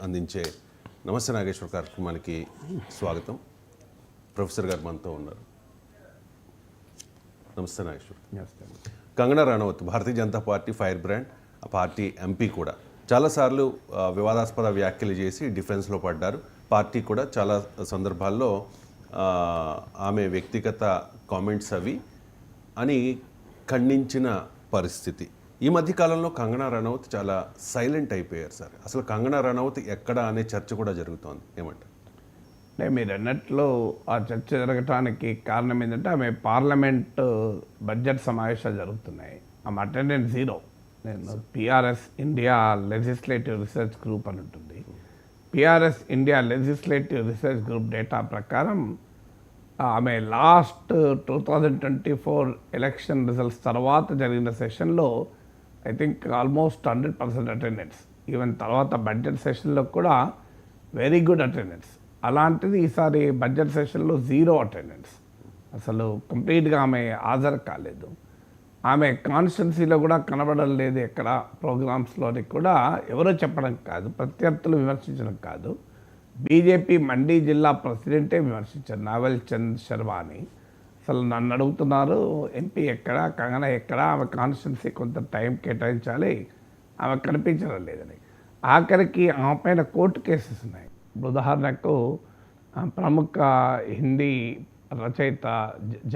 అందించే నమస్తే నాగేశ్వర్ కార్యక్రమానికి స్వాగతం. ప్రొఫెసర్ గారు మనతో ఉన్నారు. నమస్తే Nageshwar. Kangana Ranaut Bharatiya Janata party fire brand, ఆ పార్టీ ఎంపీ కూడా చాలాసార్లు వివాదాస్పద వ్యాఖ్యలు చేసి డిఫెన్స్లో పడ్డారు. పార్టీ కూడా చాలా సందర్భాల్లో ఆమె వ్యక్తిగత కామెంట్స్ అవి అని ఖండించిన పరిస్థితి. ఈ మధ్యకాలంలో కంగనా రనౌత్ చాలా సైలెంట్ అయిపోయారు సార్. అసలు కంగనా రనౌత్ ఎక్కడ అనే చర్చ కూడా జరుగుతోంది, ఏమంటారు? అంటే మీరు అన్నట్లు ఆ చర్చ జరగటానికి కారణం ఏంటంటే ఆమె పార్లమెంట్ బడ్జెట్ సమావేశాలు జరుగుతున్నాయి. ఆమె అటెండెన్స్ జీరో. నేను PRS India legislative research group అని ఉంటుంది. PRS India legislative research group data ప్రకారం ఆమె లాస్ట్ 2024 ఎలక్షన్ రిజల్ట్స్ తర్వాత జరిగిన సెషన్లో I think almost 100% attendance. Even తర్వాత బడ్జెట్ సెషన్లో కూడా వెరీ గుడ్ అటెండెన్స్. అలాంటిది ఈసారి బడ్జెట్ సెషన్లో జీరో అటెండెన్స్. అసలు కంప్లీట్గా ఆమె హాజరు కాలేదు. ఆమె కాన్స్టిట్యున్సీలో కూడా కనబడడం లేదు. ఎక్కడ ప్రోగ్రామ్స్లోని కూడా ఎవరో చెప్పడం కాదు, ప్రత్యర్థులు విమర్శించడం కాదు, బీజేపీ మండీ జిల్లా ప్రెసిడెంటే విమర్శించారు, నావెల్ చంద్ శర్మ అని. అసలు నన్ను అడుగుతున్నారు ఎంపీ ఎక్కడ, కంగనా ఎక్కడ, ఆమె కాన్స్టిట్యున్సీ కొంత టైం కేటాయించాలి, ఆమె కనిపించడం లేదని. ఆఖరికి ఆమె పైన కోర్టు కేసెస్ ఉన్నాయి. ఉదాహరణకు ప్రముఖ హిందీ రచయిత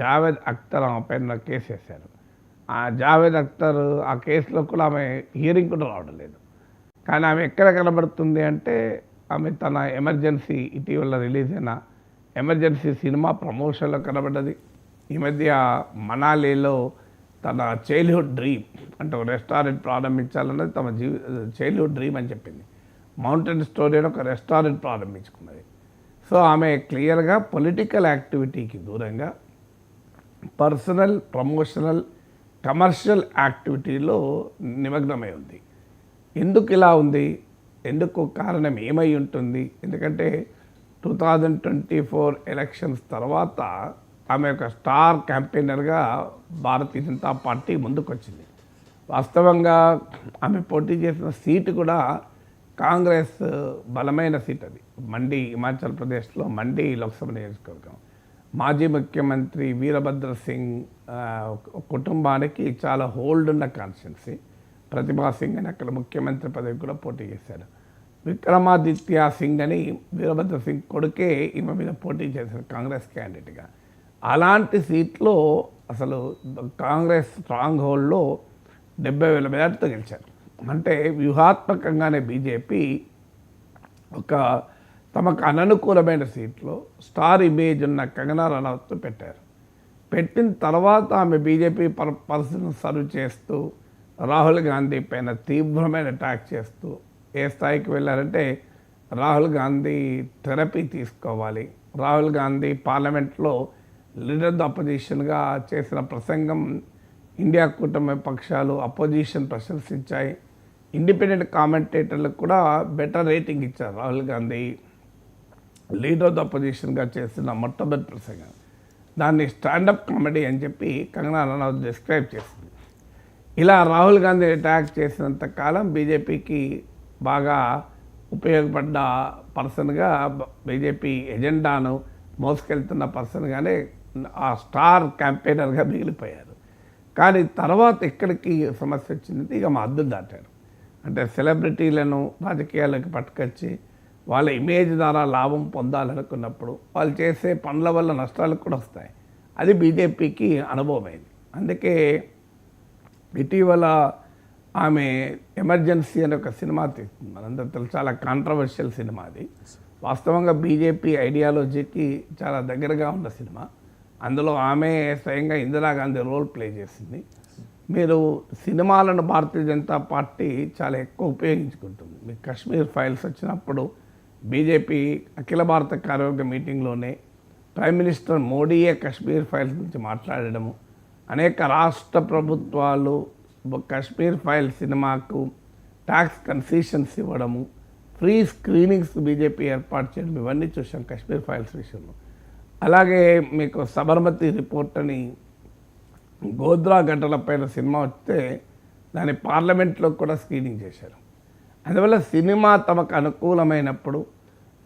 జావేద్ అఖ్తర్ ఆమె పైన కేసు వేశారు. ఆ జావేద్ అఖ్తర్ ఆ కేసులో కూడా ఆమె హియరింగ్ కూడా రావడం లేదు. కానీ ఆమె ఎక్కడ కనబడుతుంది అంటే ఆమె తన ఎమర్జెన్సీ ఇటీవల రిలీజ్ అయిన ఎమర్జెన్సీ సినిమా ప్రమోషన్లో కనబడ్డది. ఈ మధ్య మనాలిలో తన చైల్డ్హుడ్ డ్రీమ్ అంటే ఒక రెస్టారెంట్ ప్రారంభించాలన్నది తమ చైల్డ్హుడ్ డ్రీమ్ అని చెప్పింది. మౌంటైన్ స్టోరీ అని ఒక రెస్టారెంట్ ప్రారంభించుకున్నది. సో ఆమె క్లియర్గా పొలిటికల్ యాక్టివిటీకి దూరంగా పర్సనల్, ప్రమోషనల్, కమర్షియల్ యాక్టివిటీలో నిమగ్నమై ఉంది. ఎందుకు ఇలా ఉంది, ఎందుకు కారణం ఏమై ఉంటుంది? ఎందుకంటే 2024 ఎలక్షన్స్ తర్వాత ఆమె ఒక స్టార్ క్యాంపెయినర్గా భారతీయ జనతా పార్టీ ముందుకొచ్చింది. వాస్తవంగా ఆమె పోటీ చేసిన సీటు కూడా కాంగ్రెస్ బలమైన సీట్. అది మండి, హిమాచల్ ప్రదేశ్లో మండి లోక్సభ నియోజకవర్గం. మాజీ ముఖ్యమంత్రి వీరభద్ర సింగ్ కుటుంబానికి చాలా హోల్డ్ ఉన్న కాన్స్టిట్యున్సీ. ప్రతిభా సింగ్ అని అక్కడ ముఖ్యమంత్రి పదవి కూడా పోటీ చేశారు. విక్రమాదిత్య సింగ్ అని వీరభద్ర సింగ్ కొడుకే ఈమె మీద పోటీ చేశారు కాంగ్రెస్ క్యాండిడేట్గా. అలాంటి సీట్లో అసలు కాంగ్రెస్ స్ట్రాంగ్ హోల్డ్లో 70,000 మెజార్టీతో గెలిచారు. అంటే వ్యూహాత్మకంగానే బీజేపీ ఒక తమకు అననుకూలమైన సీట్లో స్టార్ ఇమేజ్ ఉన్న కంగనా రనౌత్ పెట్టారు. పెట్టిన తర్వాత ఆమె బీజేపీ పర్సన్ సర్వ్ చేస్తూ రాహుల్ గాంధీ పైన తీవ్రమైన అటాక్ చేస్తూ ఏ స్థాయికి వెళ్ళారంటే రాహుల్ గాంధీ థెరపీ తీసుకోవాలి, రాహుల్ గాంధీ పార్లమెంట్లో లీడర్ ద అపోజిషన్గా చేసిన ప్రసంగం ఇండియా కూటమి పక్షాలు అపోజిషన్ ప్రశంసించాయి. ఇండిపెండెంట్ కామెంటేటర్లకు కూడా బెటర్ రేటింగ్ ఇచ్చారు. రాహుల్ గాంధీ లీడర్ ద అపోజిషన్గా చేసిన మొట్టమొదటి ప్రసంగం, దాన్ని స్టాండప్ కామెడీ అని చెప్పి కంగనా రనౌత్ డిస్క్రైబ్ చేసింది. ఇలా రాహుల్ గాంధీ అటాక్ చేసినంత కాలం బీజేపీకి బాగా ఉపయోగపడ్డ పర్సన్గా, బీజేపీ ఎజెండాను మోసుకెళ్తున్న పర్సన్గానే ఆ స్టార్ క్యాంపెయినర్గా మిగిలిపోయారు. కానీ తర్వాత ఎక్కడికి సమస్య వచ్చింది, ఇక మా హద్దులు దాటారు. అంటే సెలబ్రిటీలను రాజకీయాలకు పట్టుకొచ్చి వాళ్ళ ఇమేజ్ ద్వారా లాభం పొందాలనుకున్నప్పుడు వాళ్ళు చేసే పనుల వల్ల నష్టాలు కూడా వస్తాయి. అది బీజేపీకి అనుభవమైంది. అందుకే ఇటీవల ఆమె ఎమర్జెన్సీ అనే ఒక సినిమా తీస్తుంది. మనందరూ తెలుసు, చాలా కాంట్రవర్షియల్ సినిమా అది. వాస్తవంగా బీజేపీ ఐడియాలజీకి చాలా దగ్గరగా ఉన్న సినిమా. అందులో ఆమె స్వయంగా ఇందిరాగాంధీ రోల్ ప్లే చేసింది. మీరు సినిమాలను భారతీయ జనతా పార్టీ చాలా ఎక్కువ ఉపయోగించుకుంటుంది. మీకు కాశ్మీర్ ఫైల్స్ వచ్చినప్పుడు బీజేపీ అఖిల భారత కార్యవర్గ మీటింగ్లోనే ప్రైమ్ మినిస్టర్ మోడీయే కాశ్మీర్ ఫైల్స్ గురించి మాట్లాడడము, అనేక రాష్ట్ర ప్రభుత్వాలు కాశ్మీర్ ఫైల్ సినిమాకు ట్యాక్స్ కన్సెషన్స్ ఇవ్వడము, ఫ్రీ స్క్రీనింగ్స్ బీజేపీ ఏర్పాటు చేయడం, ఇవన్నీ చూసాం కాశ్మీర్ ఫైల్స్ విషయంలో. అలాగే మీకు సబర్మతి రిపోర్ట్ అని గోద్రా ఘటనపైన సినిమా వస్తే దాన్ని పార్లమెంట్లో కూడా స్క్రీనింగ్ చేశారు. అందువల్ల సినిమా తమకు అనుకూలమైనప్పుడు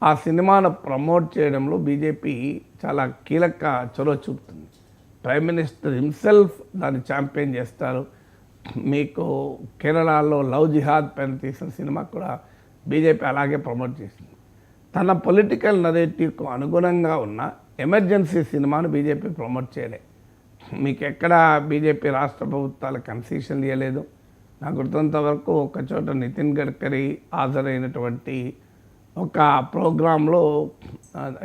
ఆ సినిమాను ప్రమోట్ చేయడంలో బీజేపీ చాలా కీలక చొరవ చూపుతుంది. ప్రైమ్ మినిస్టర్ హిమ్సెల్ఫ్ దాన్ని ఛాంపియన్ చేస్తారు. మీకు కేరళలో లవ్ జిహాద్ పైన తీసిన సినిమా కూడా బీజేపీ అలాగే ప్రమోట్ చేసింది. తన పొలిటికల్ నరేటివ్కు అనుగుణంగా ఉన్న ఎమర్జెన్సీ సినిమాను బీజేపీ ప్రమోట్ చేయలే. మీకు ఎక్కడ బీజేపీ రాష్ట్ర ప్రభుత్వాలు కన్సెషన్లు ఇవ్వలేదు. నాకు గుర్తున్నంత వరకు ఒక చోట నితిన్ గడ్కరీ హాజరైనటువంటి ఒక ప్రోగ్రాంలో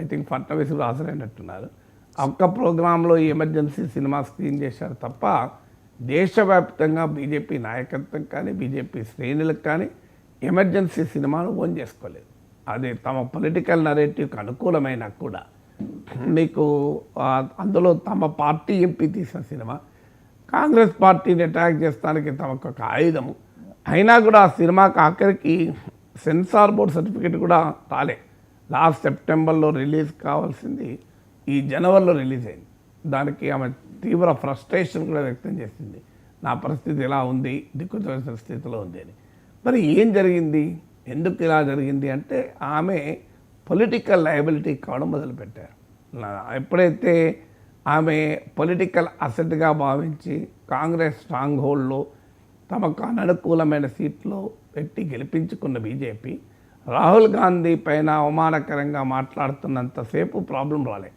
ఐ థింక్ ఫడ్నవీస్ కూడా హాజరైనట్టున్నారు. ఆ ఒక్క ప్రోగ్రాంలో ఈ ఎమర్జెన్సీ సినిమా స్క్రీన్ చేశారు తప్ప దేశవ్యాప్తంగా బీజేపీ నాయకత్వం కానీ బీజేపీ శ్రేణులకు కానీ ఎమర్జెన్సీ సినిమాను ఓన్ చేసుకోలేదు. అది తమ పొలిటికల్ నరేటివ్కి అనుకూలమైనా కూడా మీకు అందులో తమ పార్టీ ఎంపీ తీసిన సినిమా కాంగ్రెస్ పార్టీని అటాక్ చేస్తానికి తమకు ఒక ఆయుధము అయినా కూడా ఆ సినిమాకి ఆఖరికి సెన్సార్ బోర్డ్ సర్టిఫికేట్ కూడా రాలే. లాస్ట్ సెప్టెంబర్లో రిలీజ్ కావాల్సింది ఈ జనవరిలో రిలీజ్ అయింది. దానికి ఆమె తీవ్ర ఫ్రస్ట్రేషన్ కూడా వ్యక్తం చేసింది. నా పరిస్థితి ఇలా ఉంది, దిక్కుతోచిన స్థితిలో ఉంది అని. మరి ఏం జరిగింది, ఎందుకు ఇలా జరిగింది అంటే ఆమె పొలిటికల్ లయబిలిటీ కావడం మొదలుపెట్టారు. ఎప్పుడైతే ఆమె పొలిటికల్ అసెట్గా భావించి కాంగ్రెస్ స్ట్రాంగ్ హోల్డ్లో తమకు అననుకూలమైన సీట్లో పెట్టి గెలిపించుకున్న బీజేపీ రాహుల్ గాంధీ పైన అవమానకరంగా మాట్లాడుతున్నంతసేపు ప్రాబ్లం రాలే.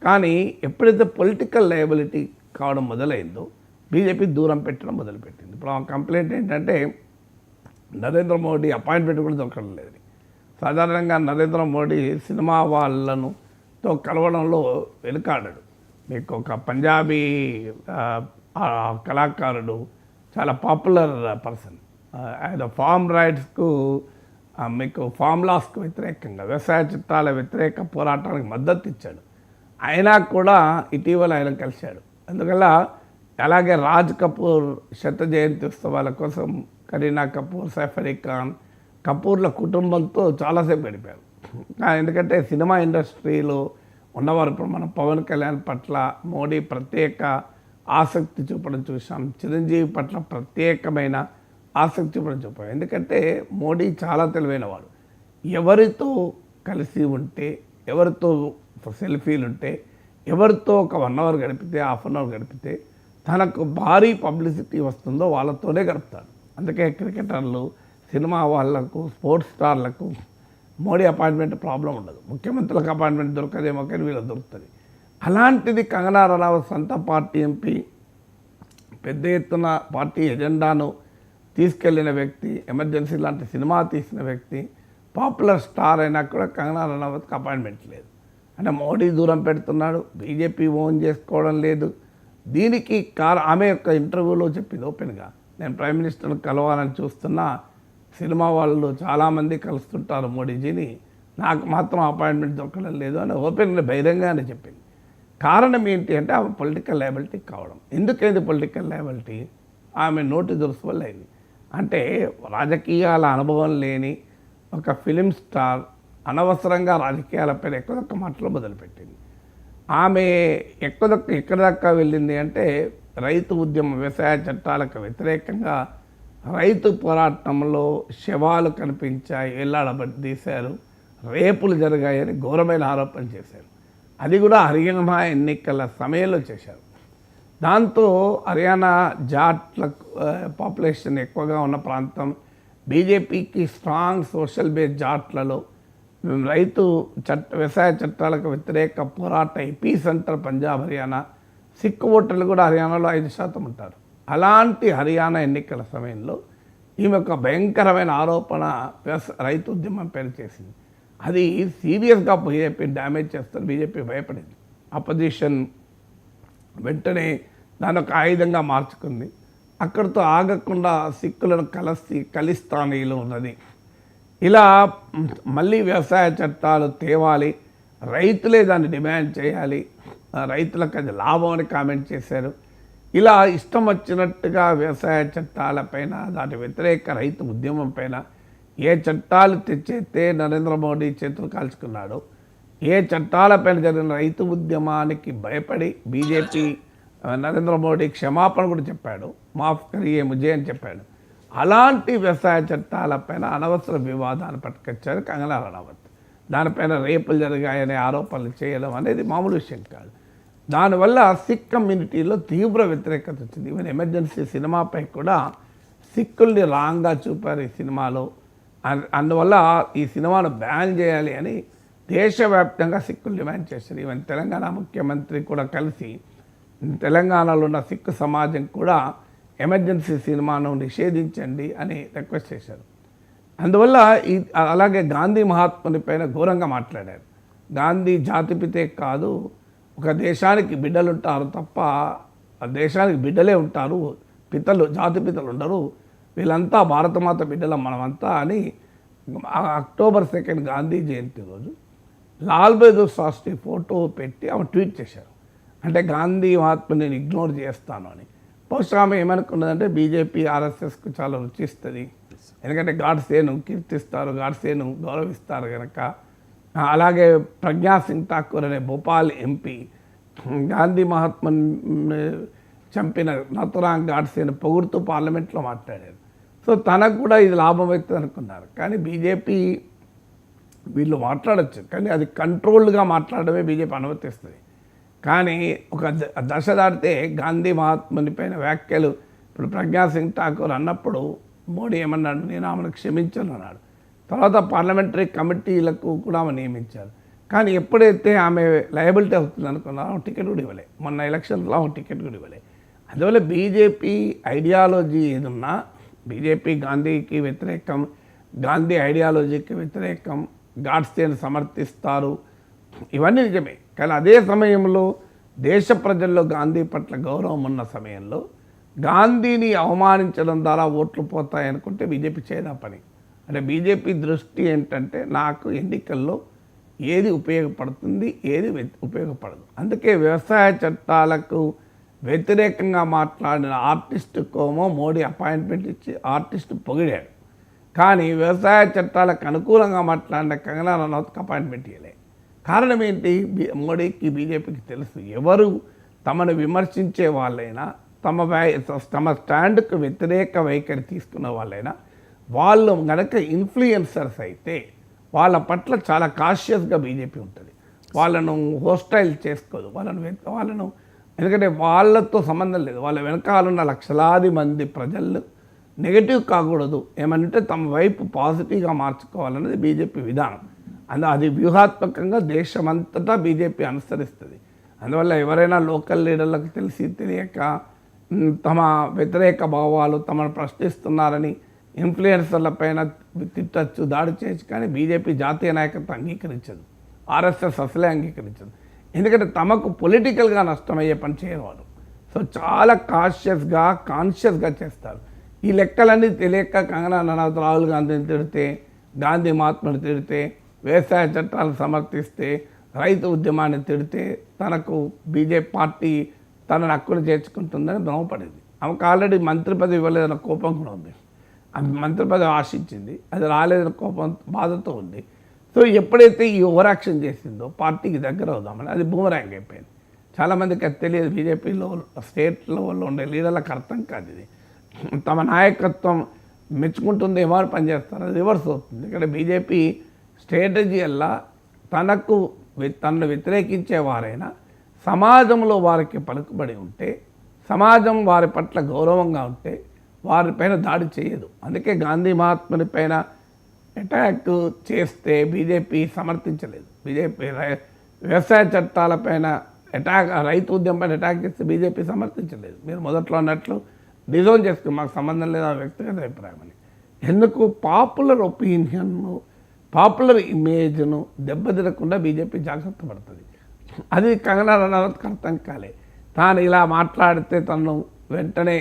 కానీ ఎప్పుడైతే పొలిటికల్ లయబిలిటీ కావడం మొదలైందో బీజేపీ దూరం పెట్టడం మొదలుపెట్టింది. ఇప్పుడు ఆ కంప్లైంట్ ఏంటంటే నరేంద్ర మోడీ అపాయింట్మెంట్ కూడా దొరకడం లేదు. సాధారణంగా నరేంద్ర మోడీ సినిమా వాళ్ళతో కలవడంలో వెనుకాడాడు. మీకు ఒక పంజాబీ కళాకారుడు చాలా పాపులర్ పర్సన్ ఆయన ఫార్మ్ రైట్స్కు మీకు ఫార్మ్ లాస్కు వ్యతిరేకంగా వ్యవసాయ చట్టాల వ్యతిరేక పోరాటానికి మద్దతు ఇచ్చాడు. అయినా కూడా ఇటీవల ఆయన కలిశాడు. అందువల్ల అలాగే రాజ్ కపూర్ శత జయంతి ఉత్సవాల కోసం కరీనా కపూర్, సైఫ్ అలీ ఖాన్, కపూర్ల కుటుంబంతో చాలాసేపు గడిపారు. ఎందుకంటే సినిమా ఇండస్ట్రీలో ఉన్నవారు ఇప్పుడు మనం పవన్ కళ్యాణ్ పట్ల మోడీ ప్రత్యేక ఆసక్తి చూపడం చూసాం. చిరంజీవి పట్ల ప్రత్యేకమైన ఆసక్తి చూపడం చూపాం. ఎందుకంటే మోడీ చాలా తెలివైన వాడు. ఎవరితో కలిసి ఉంటే, ఎవరితో సెల్ఫీలు ఉంటే, ఎవరితో ఒక 1 అవర్ గడిపితే, హాఫ్ అన్ అవర్ గడిపితే తనకు భారీ పబ్లిసిటీ వస్తుందో వాళ్ళతోనే గడుపుతాడు. అందుకే క్రికెటర్లు, సినిమా వాళ్ళకు, స్పోర్ట్స్ స్టార్లకు మోడీ అపాయింట్మెంట్ ప్రాబ్లం ఉండదు. ముఖ్యమంత్రులకు అపాయింట్మెంట్ దొరకదేమో కానీ వీళ్ళకి దొరుకుతుంది. అలాంటిది కంగనా రనౌత్ సొంత పార్టీ ఎంపీ, పెద్ద ఎత్తున పార్టీ ఎజెండాను తీసుకెళ్లిన వ్యక్తి, ఎమర్జెన్సీ లాంటి సినిమా తీసిన వ్యక్తి, పాపులర్ స్టార్ అయినా కూడా కంగనా రనౌత్కి అపాయింట్మెంట్ లేదు. అంటే మోడీ దూరం పెడుతున్నాడు, బీజేపీ ఓన్ చేసుకోవడం లేదు. దీనికి ఆమె యొక్క ఇంటర్వ్యూలో చెప్పింది ఓపెన్గా, నేను ప్రైమ్ మినిస్టర్ని కలవాలని చూస్తున్నా, సినిమా వాళ్ళు చాలామంది కలుస్తుంటారు మోడీజీని, నాకు మాత్రం అపాయింట్మెంట్ దొరకడం లేదు అని ఓపెన్గా బహిరంగానే చెప్పింది. కారణం ఏంటి అంటే ఆమె పొలిటికల్ లయబిలిటీ కావడం. ఎందుకైంది పొలిటికల్ లయబిలిటీ? ఆమె నోటి దురుసు వల్ల అయింది. అంటే రాజకీయాల అనుభవం లేని ఒక ఫిలిం స్టార్ అనవసరంగా రాజకీయాలపైన ఎక్కువ మాటలు మొదలుపెట్టింది. ఆమె ఎక్కడ దాకా వెళ్ళింది అంటే రైతు ఉద్యమం, వ్యవసాయ చట్టాలకు వ్యతిరేకంగా రైతు పోరాటంలో శవాలు కనిపించాయి, వేలాడదీశారు, రేపులు జరిగాయని ఘోరమైన ఆరోపణ చేశారు. అది కూడా హర్యానా ఎన్నికల సమయంలో చేశారు. దాంతో హర్యానా జాట్ల పాపులేషన్ ఎక్కువగా ఉన్న ప్రాంతం, బీజేపీకి స్ట్రాంగ్ సోషల్ బేస్ జాట్లలో వ్యవసాయ చట్టాలకు వ్యతిరేక పోరాట ఎపీ సెంటర్ పంజాబ్, హర్యానా. సిక్కు ఓటర్లు కూడా హర్యానాలో 5% ఉంటారు. అలాంటి హర్యానా ఎన్నికల సమయంలో ఈమె ఒక భయంకరమైన ఆరోపణ రైతు ఉద్యమం పేరు చేసింది. అది సీరియస్గా బీజేపీ డ్యామేజ్ చేస్తారు. బీజేపీ భయపడింది. అపోజిషన్ వెంటనే దాని ఒక ఆయుధంగా మార్చుకుంది. అక్కడితో ఆగకుండా సిక్కులను ఖలిస్తానీలో ఉన్నది. ఇలా మళ్ళీ వ్యవసాయ చట్టాలు తేవాలి, రైతులే దాన్ని డిమాండ్ చేయాలి, రైతులకు అది లాభం అని కామెంట్ చేశారు. ఇలా ఇష్టం వచ్చినట్టుగా వ్యవసాయ చట్టాలపైన, దాని వ్యతిరేక రైతు ఉద్యమం పైన ఏ చట్టాలు తెచ్చేస్తే నరేంద్ర మోడీ చేతులు కాల్చుకున్నాడో, ఏ చట్టాలపైన జరిగిన రైతు ఉద్యమానికి భయపడి బీజేపీ నరేంద్ర మోడీ క్షమాపణ కూడా చెప్పాడు, మాఫ్ కరియే ముజే అని చెప్పాడు. అలాంటి వ్యవసాయ చట్టాలపైన అనవసర వివాదాన్ని పట్టుకొచ్చారు కంగనా రనౌత్. దానిపైన రేపులు జరిగాయనే ఆరోపణలు చేయడం అనేది మామూలు విషయం కాదు. దానివల్ల సిక్ కమ్యూనిటీలో తీవ్ర వ్యతిరేకత వచ్చింది. ఈవెన్ ఎమర్జెన్సీ సినిమాపై కూడా సిక్కుల్ని రాంగ్గా చూపారు ఈ సినిమాలో. అందువల్ల ఈ సినిమాను బ్యాన్ చేయాలి అని దేశవ్యాప్తంగా సిక్కులు డిమాండ్ చేశారు. ఈవెన్ తెలంగాణ ముఖ్యమంత్రి కూడా కలిసి తెలంగాణలో ఉన్న సిక్కు సమాజం కూడా ఎమర్జెన్సీ సినిమాను నిషేధించండి అని రిక్వెస్ట్ చేశారు. అందువల్ల అలాగే గాంధీ మహాత్ముని పైన ఘోరంగా మాట్లాడారు. గాంధీ జాతిపితే కాదు, ఒక దేశానికి బిడ్డలు ఉంటారు తప్ప ఆ దేశానికి బిడ్డలే ఉంటారు, జాతిపితలు ఉండరు, వీళ్ళంతా భారతమాత బిడ్డల మనమంతా అని అక్టోబర్ 2 గాంధీ జయంతి రోజు లాల్ బహదూర్ శాస్త్రి ఫోటో పెట్టి ఆమె ట్వీట్ చేశారు. అంటే గాంధీ మహాత్ముని నేను ఇగ్నోర్ చేస్తాను అని. బహుశా ఆమె ఏమనుకున్నదంటే బీజేపీ ఆర్ఎస్ఎస్కు చాలా రుచిస్తుంది, ఎందుకంటే గాడ్సేను కీర్తిస్తారు, గాడ్సేను గౌరవిస్తారు కనుక. అలాగే ప్రజ్ఞా సింగ్ ఠాకూర్ అనే భోపాల్ ఎంపీ గాంధీ మహాత్ముని చంపిన నథురాం గాడ్సేను పొగుడుతూ పార్లమెంట్లో మాట్లాడారు. సో తనకు కూడా ఇది లాభం అవుతుంది అనుకున్నారు. కానీ బీజేపీ వీళ్ళు మాట్లాడచ్చు, కానీ అది కంట్రోల్డ్గా మాట్లాడమే బీజేపీ అనుమతిస్తుంది. కానీ ఒక దశ దాటితే గాంధీ మహాత్ముని పైన వ్యాఖ్యలు ఇప్పుడు ప్రజ్ఞా సింగ్ ఠాకూర్ అన్నప్పుడు మోడీ ఏమన్నాడు, నేను ఆమెను క్షమించను అన్నాడు. తర్వాత పార్లమెంటరీ కమిటీలకు కూడా ఆమె నియమించారు. కానీ ఎప్పుడైతే ఆమె లయబిలిటీ అవుతుంది అనుకున్నారో ఆమె టికెట్ కూడా ఇవ్వలే. మొన్న ఎలక్షన్స్లో ఆమె టికెట్ కూడా ఇవ్వలే. అందువల్ల బీజేపీ ఐడియాలజీ ఏదున్నా, బీజేపీ గాంధీకి వ్యతిరేకం, గాంధీ ఐడియాలజీకి వ్యతిరేకం, గాడ్సేని సమర్థిస్తారు, ఇవన్నీ నిజమే. కానీ అదే సమయంలో దేశ ప్రజల్లో గాంధీ పట్ల గౌరవం ఉన్న సమయంలో గాంధీని అవమానించడం ద్వారా ఓట్లు పోతాయి అనుకుంటే బీజేపీ చేయదా పని. అంటే బీజేపీ దృష్టి ఏంటంటే నాకు ఎన్నికల్లో ఏది ఉపయోగపడుతుంది, ఏది ఉపయోగపడదు. అందుకే వ్యవసాయ చట్టాలకు వ్యతిరేకంగా మాట్లాడిన ఆర్టిస్ట్ కోమో మోడీ అపాయింట్మెంట్ ఇచ్చి ఆర్టిస్ట్ పొగిడాడు. కానీ వ్యవసాయ చట్టాలకు అనుకూలంగా మాట్లాడిన కంగనా రనౌత్కి అపాయింట్మెంట్ ఇవ్వలే. కారణం ఏంటి? మోడీకి బీజేపీకి తెలుసు, ఎవరు తమను విమర్శించే వాళ్ళైనా, తమ స్టాండ్కు వ్యతిరేక వైఖరి తీసుకున్న వాళ్ళైనా, వాళ్ళు కనుక ఇన్ఫ్లుయెన్సర్స్ అయితే వాళ్ళ పట్ల చాలా కాషియస్గా బీజేపీ ఉంటుంది. వాళ్ళను హోస్టైల్ చేసుకోదు, వాళ్ళను ఎందుకంటే వాళ్ళతో సంబంధం లేదు. వాళ్ళ వెనకాలన్న లక్షలాది మంది ప్రజలు నెగటివ్ కాకూడదు, ఏమంటే తమ వైపు పాజిటివ్గా మార్చుకోవాలన్నది బీజేపీ విధానం. అది వ్యూహాత్మకంగా దేశమంతటా బీజేపీ అనుసరిస్తుంది. అందువల్ల ఎవరైనా లోకల్ లీడర్లకు తెలిసి తెలియక తమ వ్యతిరేక భావాలు తమను ప్రశ్నిస్తున్నారని ఇన్ఫ్లుయెన్సర్ల పైన తిట్టచ్చు, దాడి చేయొచ్చు. కానీ బీజేపీ జాతీయ నాయకత్వం అంగీకరించదు, ఆర్ఎస్ఎస్ అసలే అంగీకరించదు. ఎందుకంటే తమకు పొలిటికల్గా నష్టమయ్యే పని చేయరు. సో చాలా కాన్షియస్గా చేస్తారు. ఈ లెక్కలన్నీ తెలియక కంగనా రనౌత్ రాహుల్ గాంధీని తిడితే, గాంధీ మహాత్ముని తిడితే, వ్యవసాయ చట్టాలను సమర్థిస్తే, రైతు ఉద్యమాన్ని తిడితే తనకు బీజేపీ పార్టీ తనను హక్కును చేర్చుకుంటుందని భ్రమపడింది. ఆమెకు ఆల్రెడీ మంత్రి పదవి ఇవ్వలేదన్న కోపం కూడా ఉంది. ఆమె మంత్రి పదవి ఆశించింది, అది రాలేదన్న కోపం, బాధతో ఉంది. సో ఎప్పుడైతే ఈ ఓవర్ యాక్షన్ చేసిందో పార్టీకి దగ్గర అవుదామని అది బూమరాంగ్ అయిపోయింది. చాలామందికి అది తెలియదు. బీజేపీలో స్టేట్ లెవెల్లో ఉండే లీడర్లకు అర్థం కాదు ఇది. తమ నాయకత్వం మెచ్చుకుంటుందేమో అని పనిచేస్తారు, అది రివర్స్ అవుతుంది. ఇక్కడ బీజేపీ స్ట్రాటజీ వల్ల తనను వ్యతిరేకించేవారైనా సమాజంలో వారికి పలుకుబడి ఉంటే, సమాజం వారి పట్ల గౌరవంగా ఉంటే వారిపైన దాడి చేయదు. అందుకే గాంధీ మహాత్ముని పైన అటాక్ చేస్తే బీజేపీ సమర్థించలేదు. బీజేపీ వ్యవసాయ చట్టాలపైన రైతు ఉద్యమం పైన అటాక్ చేస్తే బీజేపీ సమర్థించలేదు. మీరు మొదట్లో అన్నట్లు డిజోన్ చేసుకుని మాకు సంబంధం లేదు, ఆ వ్యక్తిగత అభిప్రాయం అని. ఎందుకు? పాపులర్ ఒపీనియన్ను, పాపులర్ ఇమేజ్ను దెబ్బతినకుండా బీజేపీ జాగ్రత్త పడుతుంది. అది కంగనా రనౌత్కి అర్థం కాలే. తాను ఇలా మాట్లాడితే తను వెంటనే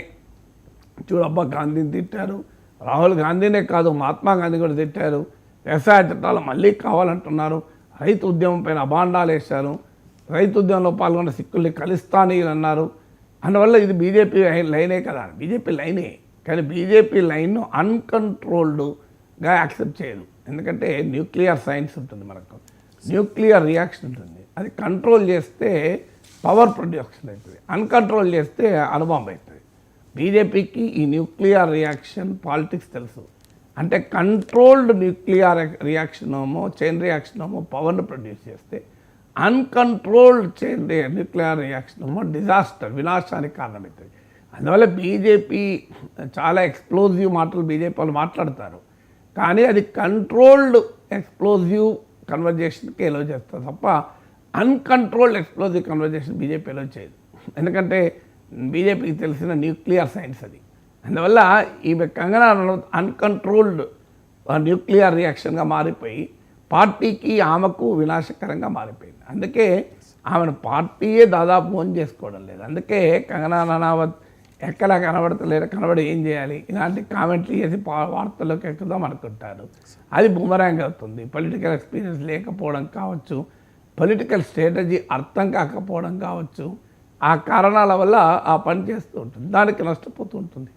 చూడబ్బా గాంధీని తిట్టారు, రాహుల్ గాంధీనే కాదు మహాత్మా గాంధీ కూడా తిట్టారు, వ్యవసాయ చట్టాలు మళ్ళీ కావాలంటున్నారు, రైతు ఉద్యమం పైన అభాండాలు వేశారు, రైతు ఉద్యమంలో పాల్గొన్న సిక్కుల్ని ఖలిస్తానీయులు అన్నారు. అందువల్ల ఇది బీజేపీ లైనే కదా, బీజేపీ లైనే. కానీ బీజేపీ లైన్ను అన్కంట్రోల్డ్గా యాక్సెప్ట్ చేయదు. ఎందుకంటే న్యూక్లియర్ సైన్స్ ఉంటుంది, మనకు న్యూక్లియర్ రియాక్షన్ ఉంటుంది. అది కంట్రోల్ చేస్తే పవర్ ప్రొడ్యూక్షన్ అవుతుంది, అన్కంట్రోల్ చేస్తే అణుబాంబు అవుతుంది. బీజేపీకి ఈ న్యూక్లియర్ రియాక్షన్ పాలిటిక్స్ తెలుసు. అంటే కంట్రోల్డ్ న్యూక్లియర్ రియాక్షన్ ఏమో చైన్ రియాక్షన్ ఏమో పవర్ను ప్రొడ్యూస్ చేస్తే, అన్కంట్రోల్డ్ చైన్ న్యూక్లియర్ రియాక్షన్ ఏమో డిజాస్టర్, వినాశానికి కారణమవుతుంది. అందువల్ల బీజేపీ చాలా ఎక్స్ప్లోజివ్ మాటలు బీజేపీ వాళ్ళు మాట్లాడతారు, కానీ అది కంట్రోల్డ్ ఎక్స్ప్లోజివ్ కన్వర్జేషన్కి ఎలో చేస్తారు తప్ప అన్కంట్రోల్డ్ ఎక్స్ప్లోజివ్ కన్వర్జేషన్ బీజేపీ ఎలో చేయదు. ఎందుకంటే బీజేపీకి తెలిసిన న్యూక్లియర్ సైన్స్ అది. అందువల్ల ఈమె కంగనా రనౌత్ అన్కంట్రోల్డ్ న్యూక్లియర్ రియాక్షన్గా మారిపోయి పార్టీకి ఆమెకు వినాశకరంగా మారిపోయింది. అందుకే ఆమెను పార్టీయే దాదాపు ఓన్ చేసుకోవడం లేదు. అందుకే కంగనా రనౌత్ ఎక్కడ కనబడి ఏం చేయాలి, ఇలాంటి కామెంట్లు చేసి వార్తల్లోకి ఎక్కుదాం అనుకుంటారు. అది బూమరాంగ్ అవుతుంది. పొలిటికల్ ఎక్స్పీరియన్స్ లేకపోవడం కావచ్చు, పొలిటికల్ స్ట్రాటజీ అర్థం కాకపోవడం కావచ్చు, ఆ కారణాల వల్ల ఆ పని చేస్తూ ఉంటుంది, దానికి నష్టపోతూ ఉంటుంది.